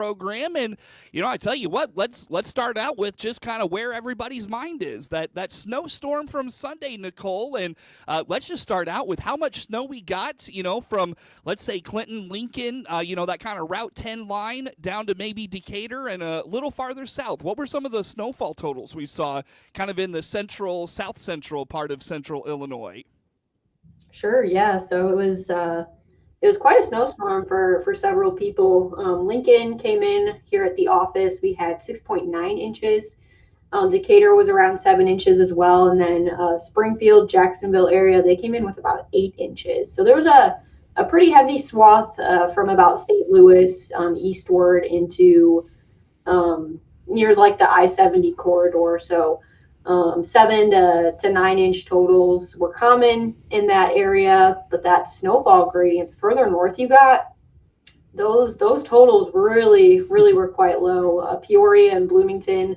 program. And I tell you what, let's start out with just kind of where everybody's mind is. That snowstorm from Sunday, Nicole, and let's just start out with how much snow we got, from, let's say, Clinton, Lincoln, that kind of Route 10 line down to maybe Decatur and a little farther south. What were some of the snowfall totals we saw kind of in the south central part of central Illinois? Sure, yeah. So it was quite a snowstorm for several people. Lincoln came in here at the office. We had 6.9 inches. Decatur was around 7 inches as well. And then Springfield, Jacksonville area, they came in with about 8 inches. So there was a pretty heavy swath from about St. Louis eastward into near like the I-70 corridor. So 7 to 9 inch totals were common in that area, but that snowfall gradient further north you got, those totals really were quite low. Peoria and Bloomington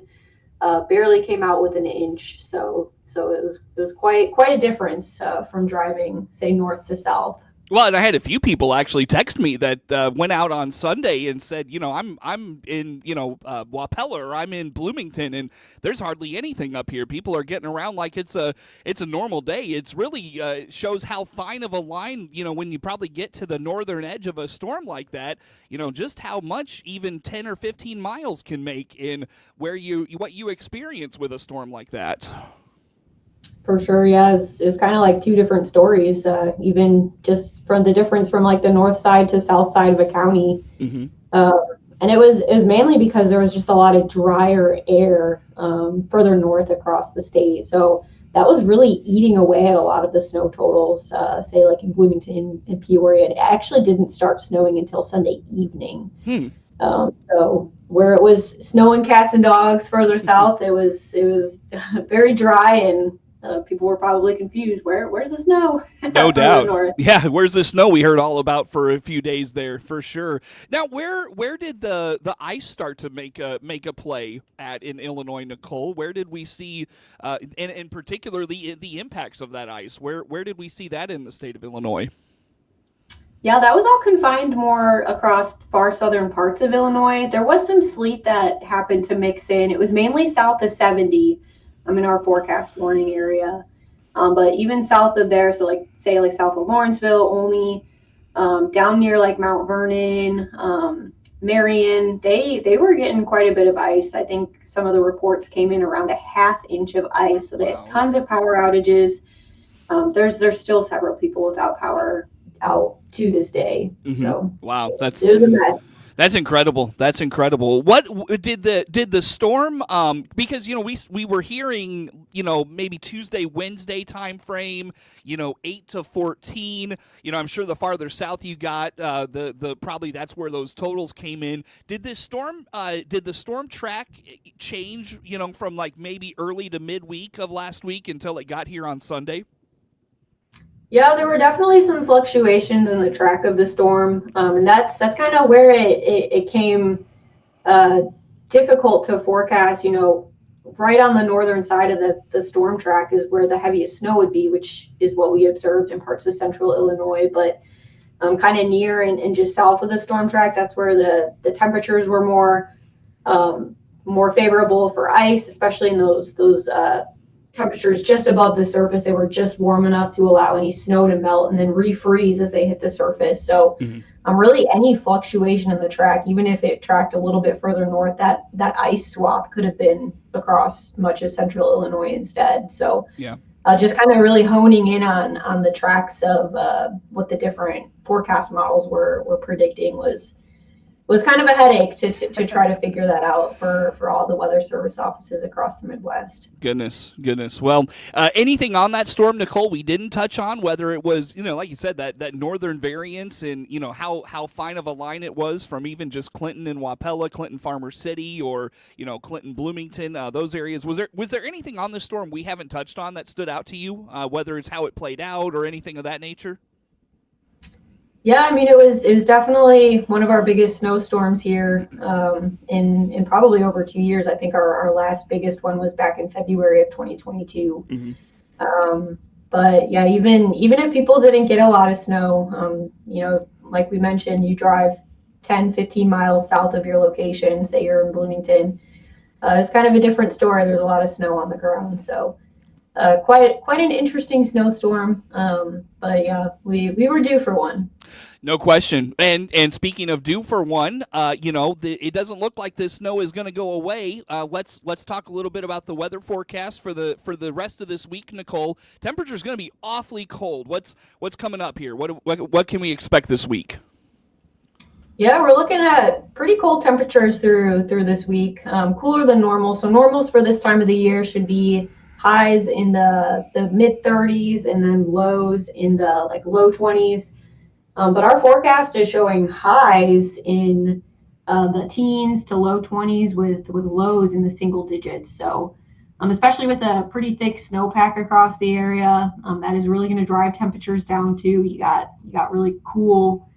barely came out with an inch, so it was quite a difference from driving, say, north to south. Well, and I had a few people actually text me that went out on Sunday and said, I'm in, Wapella, or I'm in Bloomington, and there's hardly anything up here. People are getting around like it's a normal day. It's really shows how fine of a line, when you probably get to the northern edge of a storm like that, just how much even 10 or 15 miles can make in what you experience with a storm like that. For sure, yeah. It's kind of like two different stories, even just from the difference from like the north side to south side of a county. Mm-hmm. And it was mainly because there was just a lot of drier air further north across the state. So that was really eating away at a lot of the snow totals, say like in Bloomington and Peoria. It actually didn't start snowing until Sunday evening. So where it was snowing cats and dogs further south, it was very dry, and people were probably confused. Where's the snow? No doubt. Yeah, where's the snow we heard all about for a few days there, for sure. Now, where did the ice start to make a play at in Illinois, Nicole? Where did we see, and particularly the impacts of that ice? Where did we see that in the state of Illinois? Yeah, that was all confined more across far southern parts of Illinois. There was some sleet that happened to mix in. It was mainly south of 70. I'm in our forecast warning area. But even south of there, so like south of Lawrenceville, only down near like Mount Vernon, Marion, they were getting quite a bit of ice. I think some of the reports came in around a half inch of ice. So they had tons of power outages. There's still several people without power out to this day. Mm-hmm. So wow, it was a mess. That's incredible. What did the storm? Because we were hearing maybe Tuesday, Wednesday time frame. 8 to 14. I'm sure the farther south you got, the probably that's where those totals came in. Did the storm track change? From like maybe early to midweek of last week until it got here on Sunday. Yeah, there were definitely some fluctuations in the track of the storm, and that's kind of where it came difficult to forecast. Right on the northern side of the storm track is where the heaviest snow would be, which is what we observed in parts of central Illinois. But kind of near and just south of the storm track, that's where the temperatures were more favorable for ice, especially in those temperatures just above the surface. They were just warm enough to allow any snow to melt and then refreeze as they hit the surface. So really any fluctuation in the track, even if it tracked a little bit further north, that ice swath could have been across much of central Illinois instead. So yeah, just kind of really honing in on the tracks of what the different forecast models were predicting was kind of a headache to try to figure that out for all the weather service offices across the Midwest. Goodness. Well, anything on that storm, Nicole, we didn't touch on, whether it was, like you said, that northern variance and, how fine of a line it was from even just Clinton and Wapella, Clinton Farmer City, or, Clinton Bloomington, those areas. Was there anything on the storm we haven't touched on that stood out to you, whether it's how it played out or anything of that nature? Yeah, I mean, it was definitely one of our biggest snowstorms here in probably over 2 years. I think our last biggest one was back in February of 2022. Mm-hmm. But yeah, even if people didn't get a lot of snow, like we mentioned, you drive 10, 15 miles south of your location, say you're in Bloomington, it's kind of a different story. There's a lot of snow on the ground. So quite an interesting snowstorm. But yeah, we were due for one. No question. And speaking of due for one, it doesn't look like this snow is going to go away. Let's talk a little bit about the weather forecast for the rest of this week, Nicole. Temperature is going to be awfully cold. What's coming up here? What can we expect this week? Yeah, we're looking at pretty cold temperatures through this week, cooler than normal. So normals for this time of the year should be highs in the mid 30s and then lows in the low 20s. But our forecast is showing highs in the teens to low 20s with lows in the single digits. So especially with a pretty thick snowpack across the area, that is really going to drive temperatures down too. You got really cool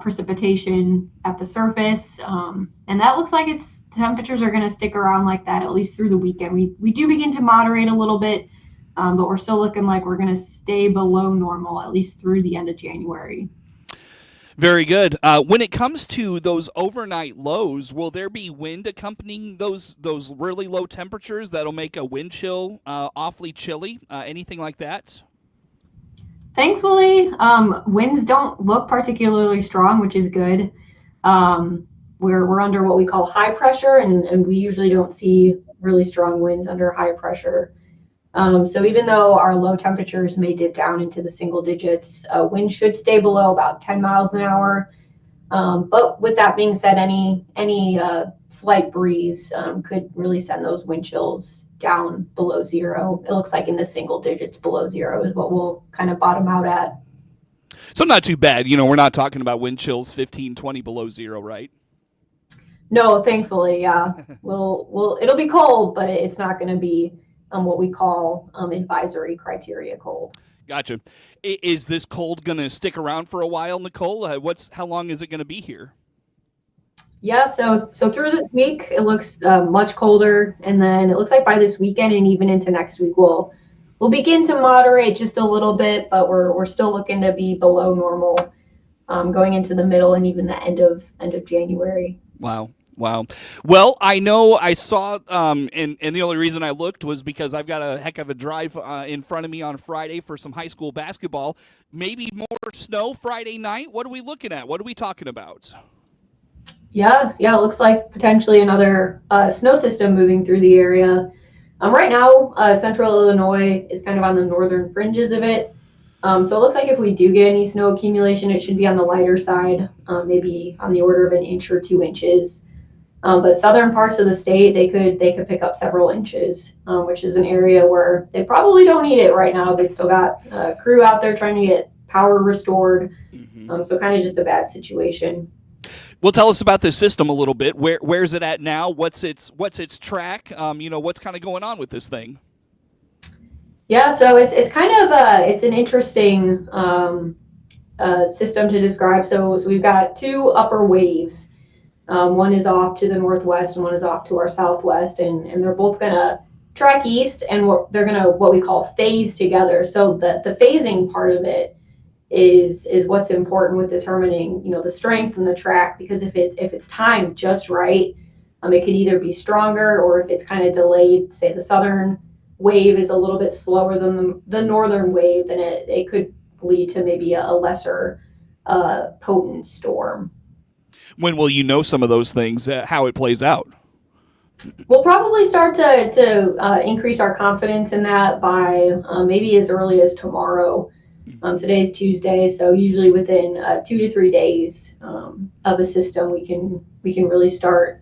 precipitation at the surface, and that looks like temperatures are going to stick around like that at least through the weekend. We do begin to moderate a little bit, but we're still looking like we're going to stay below normal at least through the end of January. Very good. When it comes to those overnight lows, will there be wind accompanying those really low temperatures that'll make a wind chill awfully chilly? Anything like that? Thankfully, winds don't look particularly strong, which is good. We're under what we call high pressure, and we usually don't see really strong winds under high pressure. So even though our low temperatures may dip down into the single digits, wind should stay below about 10 miles an hour. But with that being said, any slight breeze could really send those wind chills down below zero. It looks like in the single digits below zero is what we'll kind of bottom out at. So not too bad. We're not talking about wind chills 15, 20 below zero, right? No, thankfully, yeah. It'll be cold, but it's not going to be what we call advisory criteria cold. Gotcha. Is this cold going to stick around for a while, Nicole? How long is it going to be here? Yeah, so through this week, it looks much colder, and then it looks like by this weekend and even into next week, we'll begin to moderate just a little bit, but we're still looking to be below normal going into the middle and even the end of January. Wow. Well, I know I saw, and the only reason I looked was because I've got a heck of a drive in front of me on Friday for some high school basketball. Maybe more snow Friday night. What are we looking at? What are we talking about? Yeah, it looks like potentially another snow system moving through the area. Right now, central Illinois is kind of on the northern fringes of it. So it looks like if we do get any snow accumulation, it should be on the lighter side, maybe on the order of an inch or 2 inches. But southern parts of the state, they could pick up several inches, which is an area where they probably don't need it right now. They've still got a crew out there trying to get power restored. So kind of just a bad situation. Well, tell us about this system a little bit. Where's it at now? What's its track? What's kind of going on with this thing? Yeah, so it's kind of it's an interesting system to describe. So we've got two upper waves. One is off to the northwest and one is off to our southwest, and they're both gonna track east, and they're gonna what we call phase together. So the phasing part of it is what's important with determining the strength and the track, because if it's timed just right, it could either be stronger, or if it's kind of delayed, say the southern wave is a little bit slower than the northern wave, then it could lead to maybe a lesser potent storm. When will you know some of those things, how it plays out? We'll probably start to increase our confidence in that by maybe as early as tomorrow. Today's Tuesday, so usually within 2 to 3 days of a system, we can really start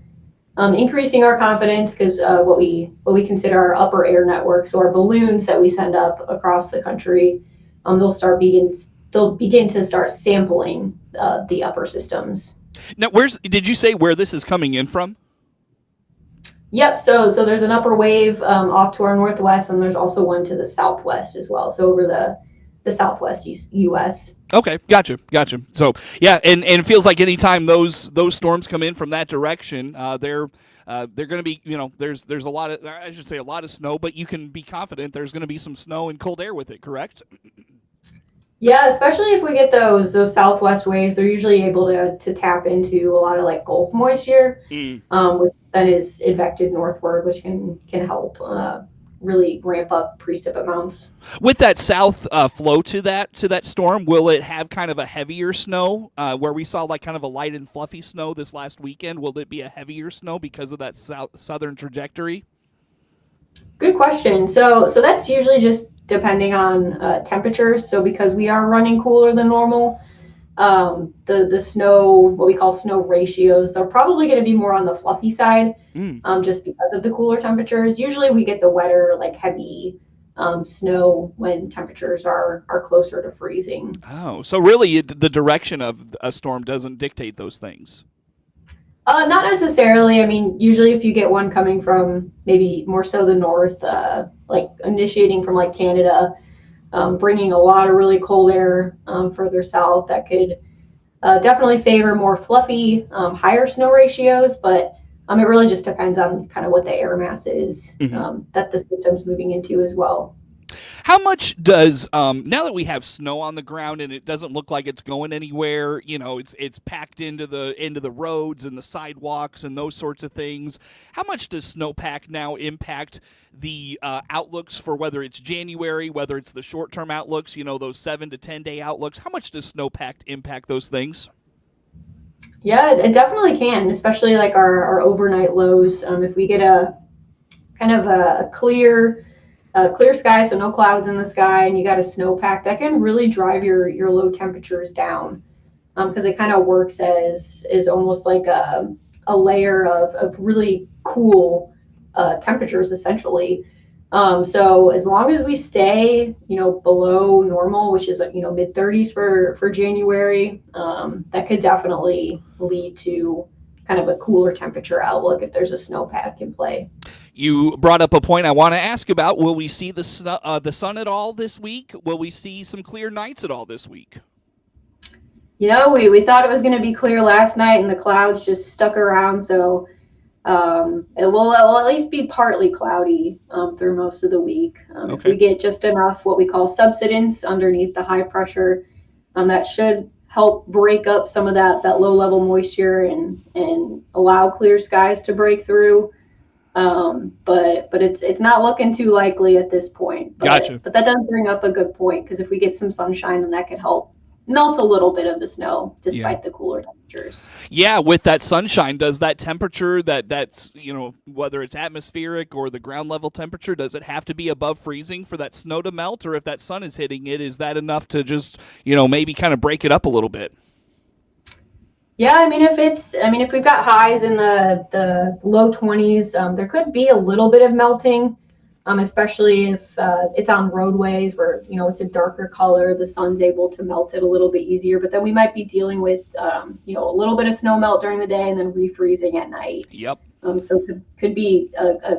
increasing our confidence, because what we consider our upper air network, so our balloons that we send up across the country, they'll begin to start sampling the upper systems. Now, did you say where this is coming in from? Yep. So there's an upper wave off to our northwest, and there's also one to the southwest as well. So over the southwest U.S. Okay, gotcha. So yeah, and it feels like anytime those storms come in from that direction, they're going to be, there's a lot of snow, but you can be confident there's going to be some snow and cold air with it. Correct? Yeah, especially if we get those southwest waves, they're usually able to tap into a lot of like Gulf moisture, Mm. which then is advected northward, which can help really ramp up precip amounts. With that south flow to that storm, will it have kind of a heavier snow where we saw like kind of a light and fluffy snow this last weekend? Will it be a heavier snow because of that southern trajectory? Good question. So that's usually just depending on temperatures. So because we are running cooler than normal, the snow, what we call snow ratios, they're probably going to be more on the fluffy side, Mm. just because of the cooler temperatures. Usually we get the wetter, like heavy snow when temperatures are closer to freezing. Oh, so really the direction of a storm doesn't dictate those things. Not necessarily. I mean, usually if you get one coming from maybe more so the north, like initiating from like Canada, bringing a lot of really cold air further south, that could definitely favor more fluffy, higher snow ratios, but it really just depends on kind of what the air mass is Mm-hmm. that the system's moving into as well. How much does now that we have snow on the ground and it doesn't look like it's going anywhere? You know, it's packed into the roads and the sidewalks and those sorts of things. How much does snowpack now impact the outlooks for whether it's January, whether it's the short term outlooks? You know, those 7 to 10 day outlooks. How much does snowpack impact those things? Yeah, it definitely can, especially like our overnight lows. If we get a kind of a clear sky, so no clouds in the sky, and you got a snowpack, that can really drive your low temperatures down because it kind of works as almost like a layer of really cool temperatures essentially. So as long as we stay, below normal, which is mid 30s for January, that could definitely lead to kind of a cooler temperature outlook if there's a snowpack in play. You brought up a point I want to ask about. Will we see the sun at all this week? Will we see some clear nights at all this week? We thought it was going to be clear last night, and the clouds just stuck around. So it will at least be partly cloudy through most of the week. If we Okay. get just enough what we call subsidence underneath the high pressure, that should help break up some of that low level moisture and allow clear skies to break through. But it's not looking too likely at this point. Gotcha. But that does bring up a good point because if we get some sunshine, then that could help melt a little bit of the snow Yeah. despite the cooler temperatures. Yeah, with that sunshine, does that temperature that's whether it's atmospheric or the ground level temperature, does it have to be above freezing for that snow to melt, or if that sun is hitting it, is that enough to just maybe kind of break it up a little bit? Yeah, if we've got highs in the low 20s, there could be a little bit of melting, especially if it's on roadways where it's a darker color. The sun's able to melt it a little bit easier, but then we might be dealing with a little bit of snow melt during the day and then refreezing at night. Yep. So could be a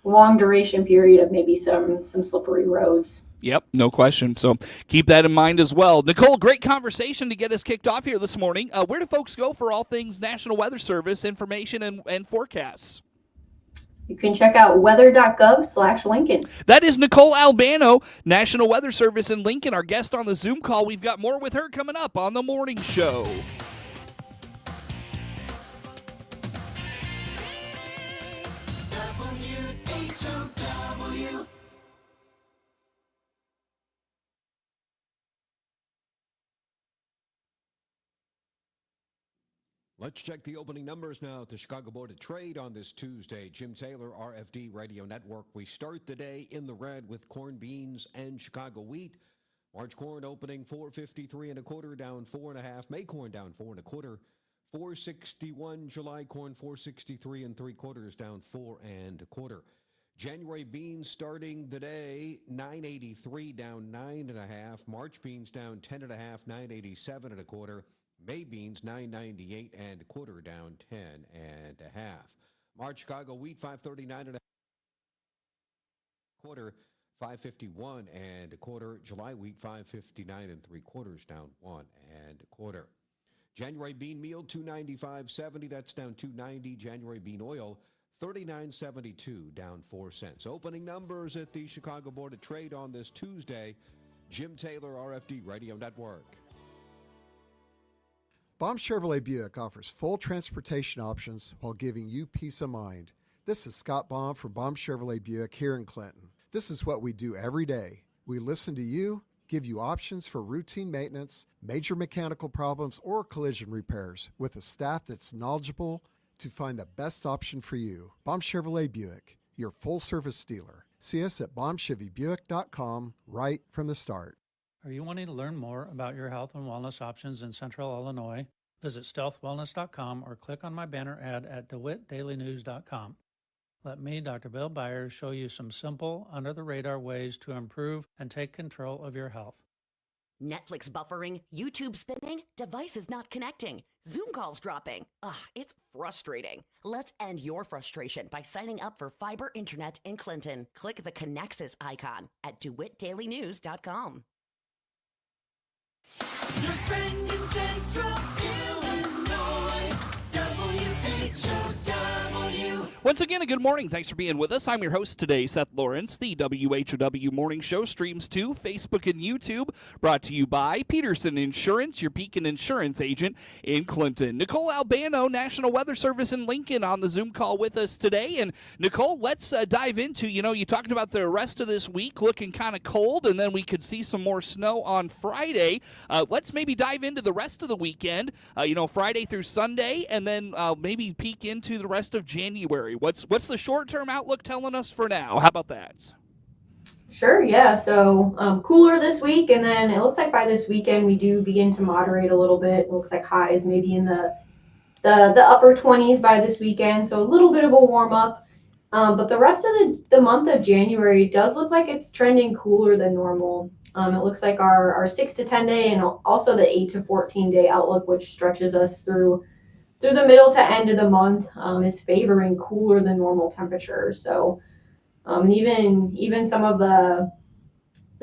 long duration period of maybe some slippery roads. Yep, no question. So keep that in mind as well. Nicole, great conversation to get us kicked off here this morning. Where do folks go for all things National Weather Service information and forecasts? You can check out weather.gov/Lincoln. That is Nicole Albano, National Weather Service in Lincoln, our guest on the Zoom call. We've got more with her coming up on the morning show. WHOW. Let's check the opening numbers now at the Chicago Board of Trade on this Tuesday. Jim Taylor, RFD Radio Network. We start the day in the red with corn, beans, and Chicago wheat. March corn opening 453 and a quarter, down 4.5. May corn down 4 and a quarter. 461. July corn 463 and 3/4, down 4 and a quarter. January beans starting the day 983, down 9.5. March beans down 10.5, 987 and a quarter. May beans 998 and a quarter, down 10 and a half. March Chicago wheat 539 and a quarter, 551 and a quarter. July wheat 559 and 3/4, down 1 and a quarter. January bean meal 295.70, that's down 290. January bean oil 39.72, down 4 cents. Opening numbers at the Chicago Board of Trade on this Tuesday. Jim Taylor, RFD Radio Network. Baum Chevrolet Buick offers full transportation options while giving you peace of mind. This is Scott Baum from Baum Chevrolet Buick here in Clinton. This is what we do every day. We listen to you, give you options for routine maintenance, major mechanical problems, or collision repairs with a staff that's knowledgeable to find the best option for you. Baum Chevrolet Buick, your full-service dealer. See us at baumchevybuick.com right from the start. Are you wanting to learn more about your health and wellness options in Central Illinois? Visit stealthwellness.com or click on my banner ad at DeWittDailyNews.com. Let me, Dr. Bill Byers, show you some simple, under-the-radar ways to improve and take control of your health. Netflix buffering, YouTube spinning, devices not connecting, Zoom calls dropping. It's frustrating. Let's end your frustration by signing up for fiber internet in Clinton. Click the Connexus icon at DeWittDailyNews.com. Your friend in Central Illinois, WHOW. Once again, a good morning. Thanks for being with us. I'm your host today, Seth Lawrence. The WHOW Morning Show streams to Facebook and YouTube, brought to you by Peterson Insurance, your Pekin Insurance agent in Clinton. Nicole Albano, National Weather Service in Lincoln, on the Zoom call with us today. And Nicole, let's dive into, you talked about the rest of this week looking kind of cold, and then we could see some more snow on Friday. Let's maybe dive into the rest of the weekend, Friday through Sunday, and then maybe peek into the rest of January. What's the short-term outlook telling us for now? How about that? Sure, yeah. So cooler this week, and then it looks like by this weekend we do begin to moderate a little bit. It looks like highs maybe in the upper 20s by this weekend, so a little bit of a warm-up. But the rest of the month of January does look like it's trending cooler than normal. It looks like our 6 to 10 day and also the 8 to 14 day outlook, which stretches us through the middle to end of the month, is favoring cooler than normal temperatures. So even some of the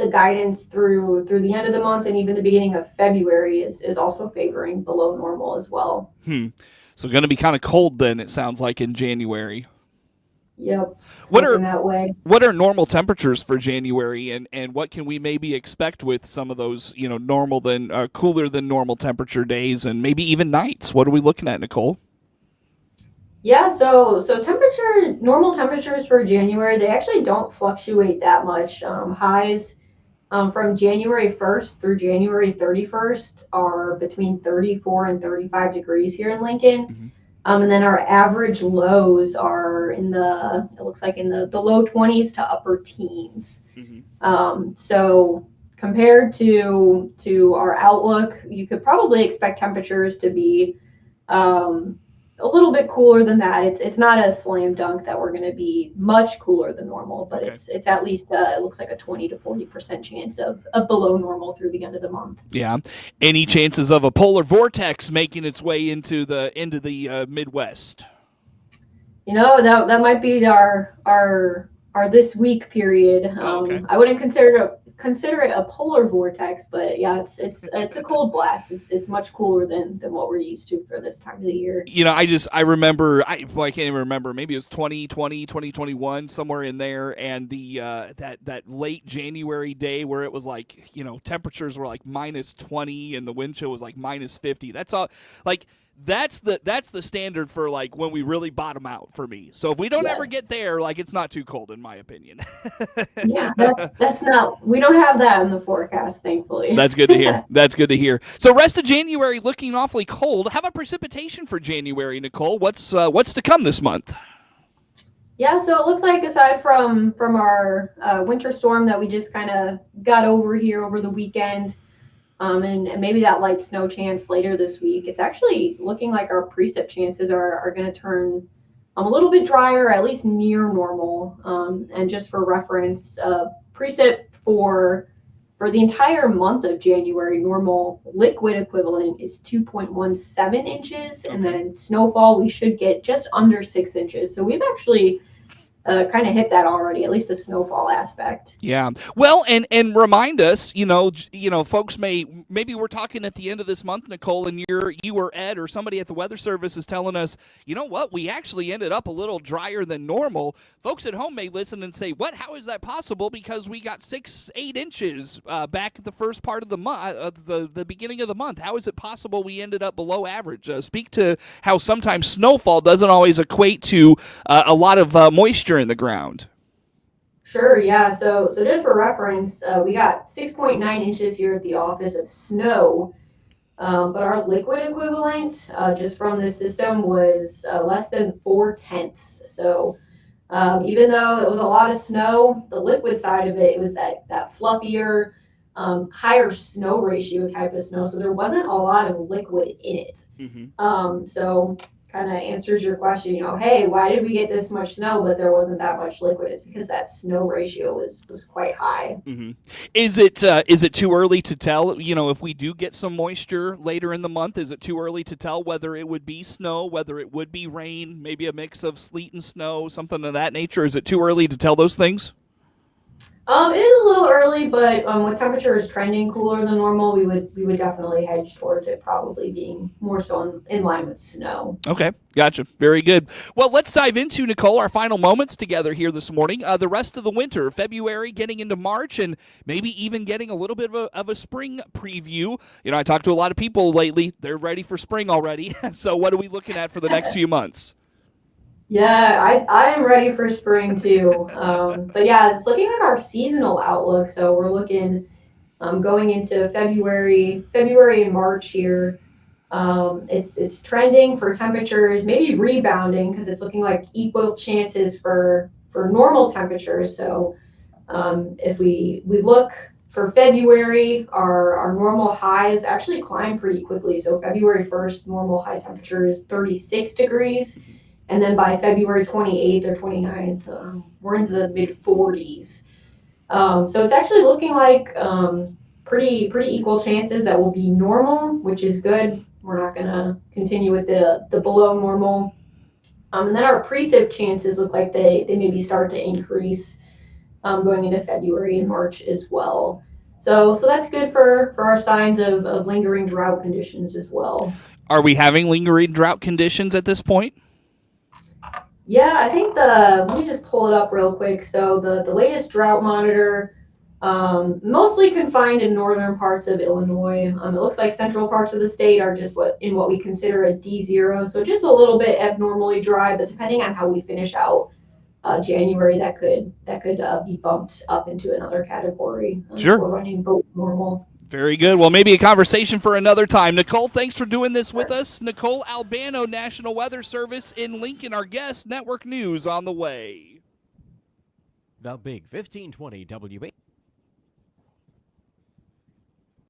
guidance through the end of the month and even the beginning of February is also favoring below normal as well. So going to be kind of cold then, it sounds like, in January. Yep. That way. What are normal temperatures for January, and what can we maybe expect with some of those, normal than cooler than normal temperature days and maybe even nights? What are we looking at, Nicole? Yeah, so normal temperatures for January, they actually don't fluctuate that much. Highs from January 1st through January 31st are between 34 and 35 degrees here in Lincoln. Mm-hmm. And then our average lows are it looks like in the low 20s to upper teens. Mm-hmm. So compared to our outlook, you could probably expect temperatures to be a little bit cooler than that. It's not a slam dunk that we're going to be much cooler than normal, but okay. it's at least it looks like a 20 to 40% chance of below normal through the end of the month. Yeah. Any chances of a polar vortex making its way into the Midwest? That might be our this week period. Okay. I wouldn't consider it a polar vortex, but yeah, it's a cold blast. It's much cooler than what we're used to for this time of the year. I remember, I can't even remember, maybe it was 2020, 2021, somewhere in there, and the that late January day where it was like, temperatures were like minus 20 and the wind chill was like minus 50. That's all, like, that's the standard for like when we really bottom out for me. So if we don't ever get there, like, it's not too cold in my opinion. Yeah, that's not, we don't have that in the forecast, thankfully. That's good to hear. That's good to hear. So rest of January looking awfully cold. How about precipitation for January, Nicole? What's to come this month? Yeah, so it looks like aside from our winter storm that we just kind of got over here over the weekend, and maybe that light snow chance later this week, it's actually looking like our precip chances are going to turn a little bit drier, at least near normal. And just for reference, precip for the entire month of January, normal liquid equivalent is 2.17 inches, and then snowfall we should get just under 6 inches. So we've actually kind of hit that already, at least the snowfall aspect. Yeah. Well, and remind us, folks maybe we're talking at the end of this month, Nicole, and you or Ed or somebody at the Weather Service is telling us, you know what, we actually ended up a little drier than normal. Folks at home may listen and say, what? How is that possible? Because we got 6-8 inches back at the first part of the month, the beginning of the month. How is it possible we ended up below average? Speak to how sometimes snowfall doesn't always equate to a lot of moisture in the ground. Sure, yeah. So just for reference, we got 6.9 inches here at the office of snow, but our liquid equivalent just from this system was less than 4/10. So even though it was a lot of snow, the liquid side of it was that fluffier, higher snow ratio type of snow. So there wasn't a lot of liquid in it. So kind of answers your question, hey, why did we get this much snow, but there wasn't that much liquid? It's because that snow ratio was quite high. Is it too early to tell, if we do get some moisture later in the month, is it too early to tell whether it would be snow, whether it would be rain, maybe a mix of sleet and snow, something of that nature? Is it too early to tell those things? It is a little early, but with temperatures trending cooler than normal, we would definitely hedge towards it probably being more so in line with snow. Okay, gotcha. Very good. Well, let's dive into, Nicole, our final moments together here this morning. The rest of the winter, February, getting into March, and maybe even getting a little bit of a spring preview. I talked to a lot of people lately. They're ready for spring already. So what are we looking at for the next few months? Yeah, I am ready for spring too. But yeah, it's looking like our seasonal outlook. So we're looking going into February and March here. It's trending for temperatures, maybe rebounding because it's looking like equal chances for normal temperatures. So if we look for February, our normal highs actually climb pretty quickly. So February 1st, normal high temperature is 36 degrees. And then by February 28th or 29th, we're into the mid 40s. So it's actually looking like pretty equal chances that will be normal, which is good. We're not going to continue with the below normal. And then our precip chances look like they maybe start to increase going into February and March as well. So that's good for our signs of lingering drought conditions as well. Are we having lingering drought conditions at this point? Yeah, I think let me just pull it up real quick. So the latest drought monitor, mostly confined in northern parts of Illinois. It looks like central parts of the state are just what we consider a D0. So just a little bit abnormally dry, but depending on how we finish out January, that could be bumped up into another category. Sure. We're running both normal. Very good. Well, maybe a conversation for another time. Nicole, thanks for doing this with us. Nicole Albano, National Weather Service in Lincoln, our guest. Network News on the way. The Big 1520 WH.